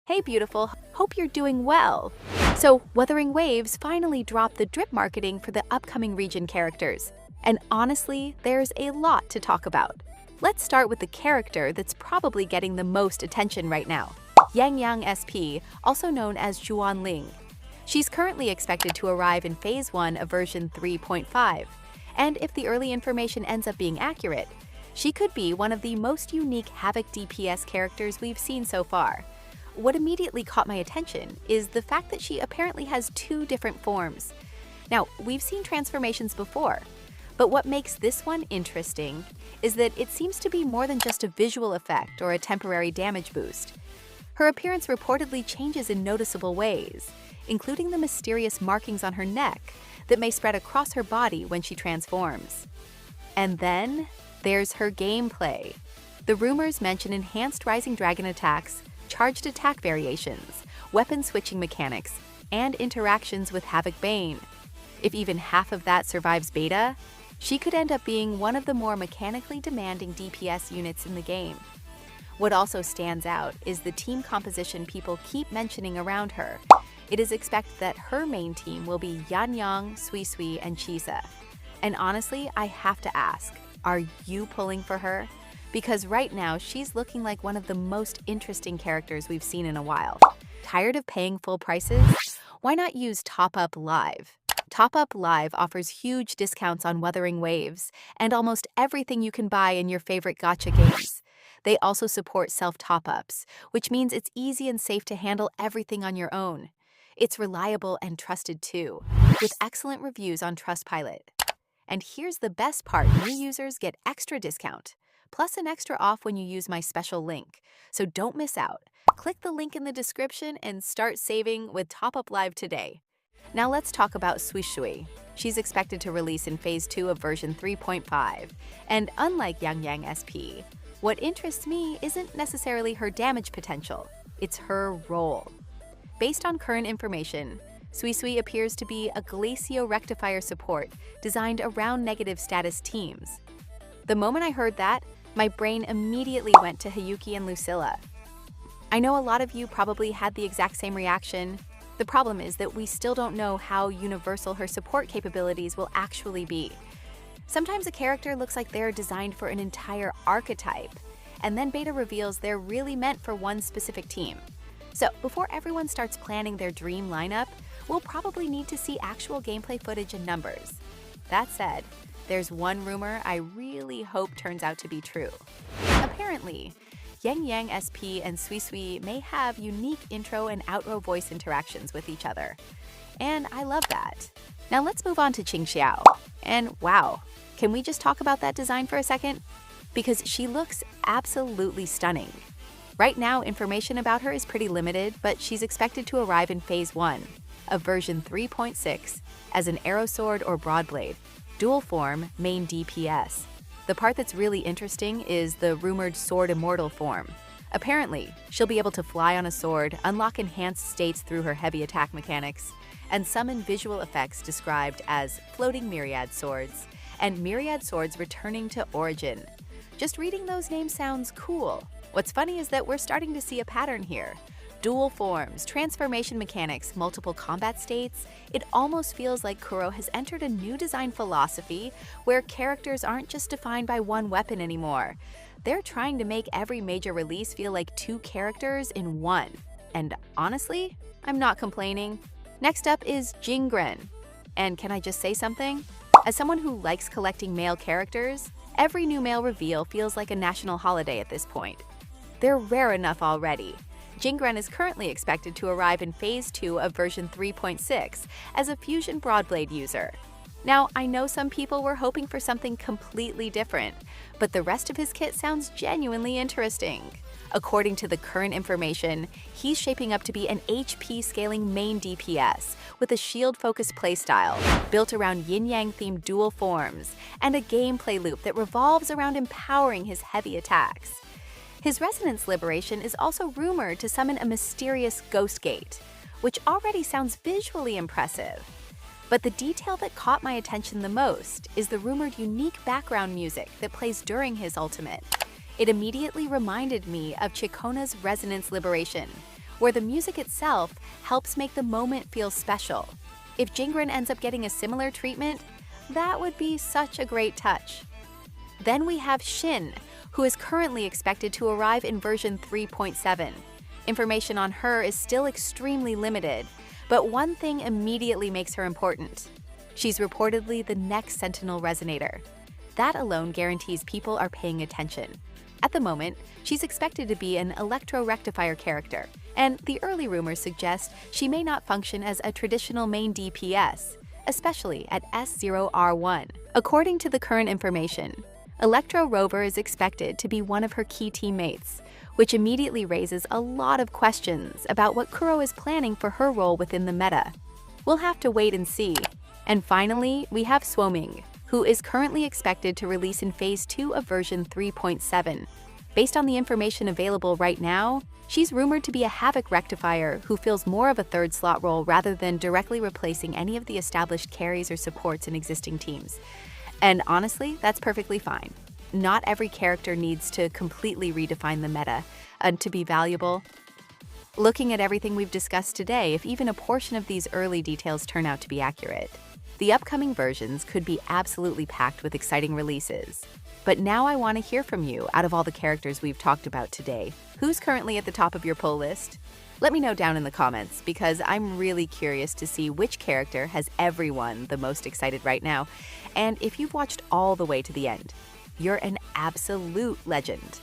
Hey beautiful, hope you're doing well. So, Wuthering Waves finally dropped the drip marketing for the upcoming region characters. And honestly, there's a lot to talk about. Let's start with the character that's probably getting the most attention right now. Yangyang SP, also known as Xuanling. She's currently expected to arrive in Phase 1 of version 3.5. And if the early information ends up being accurate, she could be one of the most unique Havoc DPS characters we've seen so far. What immediately caught my attention is the fact that she apparently has two different forms. Now, we've seen transformations before, but what makes this one interesting is that it seems to be more than just a visual effect or a temporary damage boost. Her appearance reportedly changes in noticeable ways, including the mysterious markings on her neck that may spread across her body when she transforms. And then there's her gameplay. The rumors mention enhanced Rising Dragon attacks, charged attack variations, weapon switching mechanics, and interactions with Havoc Bane. If even half of that survives beta, she could end up being one of the more mechanically demanding DPS units in the game. What also stands out is the team composition people keep mentioning around her. It is expected that her main team will be Yangyang, Suisui, and Qingxiao. And honestly, I have to ask, are you pulling for her? Because right now, she's looking like one of the most interesting characters we've seen in a while. Tired of paying full prices? Why not use Top Up Live? Top Up Live offers huge discounts on Wuthering Waves and almost everything you can buy in your favorite gacha games. They also support self-top-ups, which means it's easy and safe to handle everything on your own. It's reliable and trusted too, with excellent reviews on Trustpilot. And here's the best part, new users get extra discount, plus an extra off when you use my special link. So don't miss out. Click the link in the description and start saving with Top Up Live today. Now let's talk about Suisui. She's expected to release in Phase 2 of version 3.5. And unlike Yangyang SP, what interests me isn't necessarily her damage potential, it's her role. Based on current information, Suisui appears to be a Glacio rectifier support designed around negative status teams. The moment I heard that, my brain immediately went to Hayuki and Lucilla. I know a lot of you probably had the exact same reaction. The problem is that we still don't know how universal her support capabilities will actually be. Sometimes a character looks like they're designed for an entire archetype, and then beta reveals they're really meant for one specific team. So before everyone starts planning their dream lineup, we'll probably need to see actual gameplay footage and numbers. That said, there's one rumor I really hope turns out to be true. Apparently, Yangyang SP and Suisui may have unique intro and outro voice interactions with each other. And I love that. Now let's move on to Qingxiao. And wow, can we just talk about that design for a second? Because she looks absolutely stunning. Right now, information about her is pretty limited, but she's expected to arrive in Phase 1 of version 3.6 as an arrow sword or broadblade, dual form, main DPS. The part that's really interesting is the rumored sword immortal form. Apparently, she'll be able to fly on a sword, unlock enhanced states through her heavy attack mechanics, and summon visual effects described as floating myriad swords and myriad swords returning to origin. Just reading those names sounds cool. What's funny is that we're starting to see a pattern here. Dual forms, transformation mechanics, multiple combat states. It almost feels like Kuro has entered a new design philosophy where characters aren't just defined by one weapon anymore. They're trying to make every major release feel like two characters in one. And honestly, I'm not complaining. Next up is Jingran. And can I just say something? As someone who likes collecting male characters, every new male reveal feels like a national holiday at this point. They're rare enough already. Jingran is currently expected to arrive in Phase 2 of version 3.6 as a Fusion Broadblade user. Now, I know some people were hoping for something completely different, but the rest of his kit sounds genuinely interesting. According to the current information, he's shaping up to be an HP scaling main DPS with a shield-focused playstyle built around yin-yang themed dual forms and a gameplay loop that revolves around empowering his heavy attacks. His Resonance Liberation is also rumored to summon a mysterious Ghost Gate, which already sounds visually impressive. But the detail that caught my attention the most is the rumored unique background music that plays during his ultimate. It immediately reminded me of Chikona's Resonance Liberation, where the music itself helps make the moment feel special. If Jingran ends up getting a similar treatment, that would be such a great touch. Then we have Hsin, who is currently expected to arrive in version 3.7. Information on her is still extremely limited, but one thing immediately makes her important. She's reportedly the next Sentinel Resonator. That alone guarantees people are paying attention. At the moment, she's expected to be an electro-rectifier character, and the early rumors suggest she may not function as a traditional main DPS, especially at S0R1. According to the current information, Electro Rover is expected to be one of her key teammates, which immediately raises a lot of questions about what Kuro is planning for her role within the meta. We'll have to wait and see. And finally, we have Suoming, who is currently expected to release in Phase 2 of version 3.7. Based on the information available right now, she's rumored to be a Havoc rectifier who fills more of a third slot role rather than directly replacing any of the established carries or supports in existing teams. And honestly, that's perfectly fine. Not every character needs to completely redefine the meta to be valuable. Looking at everything we've discussed today, if even a portion of these early details turn out to be accurate, the upcoming versions could be absolutely packed with exciting releases. But now I want to hear from you. Out of all the characters we've talked about today, who's currently at the top of your pull list? Let me know down in the comments, because I'm really curious to see which character has everyone the most excited right now. And if you've watched all the way to the end, you're an absolute legend.